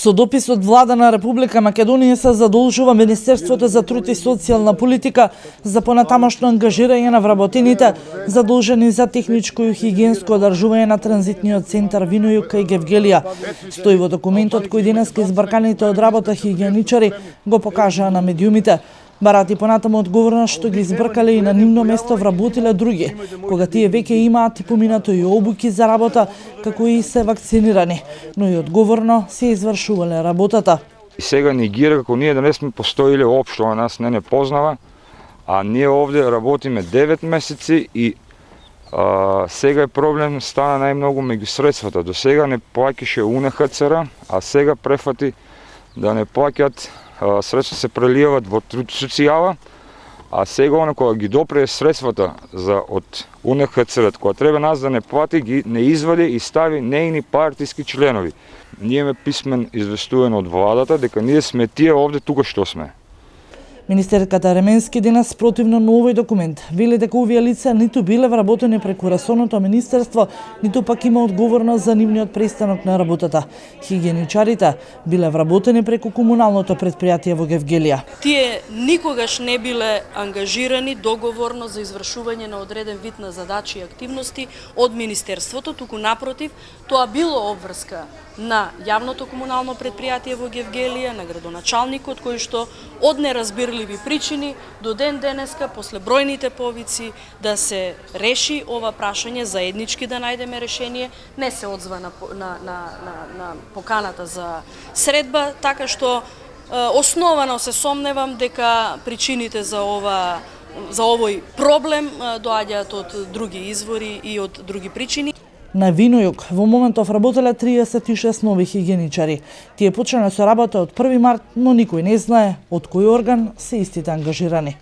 Со допис од Влада на Република Македонија се задолжува Министерството за труд и социјална политика за понатамошно ангажирање на вработените задолжени за техничко и хигиенско одржување на транзитниот центар Винојук кај Гевгелија. Стои во документот кој денеска избрканите од работа хигиеничари го покажаа на медиумите. Барати понатаму одговорно што ги избркале и на нивно место вработиле други, кога тие веќе имаат и поминато и обуки за работа, како и се вакцинирани, но и одговорно се извршувале работата. И сега негира како ние да не сме постоиле општо, а нас не познава, а ние овде работиме 9 месеци и сега е проблем стана најмногу меѓу средствата. До сега не плаќаше УНХЦР, а сега префати да не плаќат. Средства се преливаат во труд социјала, а сега кога ги допре средствата од УНХЦР, кога треба нас да не плати, ги не извади и стави нејни партиски членови. Ние имаме писмен известуван од владата дека ние сме тие овде тука што сме. Министерката Ременски денес противно на овој документ вели дека овие лица ниту биле вработени преку ресорното министерство, ниту пак има одговорност за нивниот престанок на работата. Хигиеничарите биле вработени преку комуналното претпријатие во Гевгелија. Тие никогаш не биле ангажирани договорно за извршување на одреден вид на задачи и активности од министерството, туку напротив, тоа било обврска на јавното комунално претпријатие во Гевгелија, на градоначалникот, кој што од неразбирливи причини до ден денеска, после бројните повици да се реши ова прашање, заеднички да најдеме решение, не се одзва на поканата за средба, така што основано се сомневам дека причините за овој проблем доаѓаат од други извори и од други причини. На Винојук во моментов работеле 36 нови хигиеничари. Тие почнале со работа од 1 март, но никој не знае од кој орган се истите ангажирани.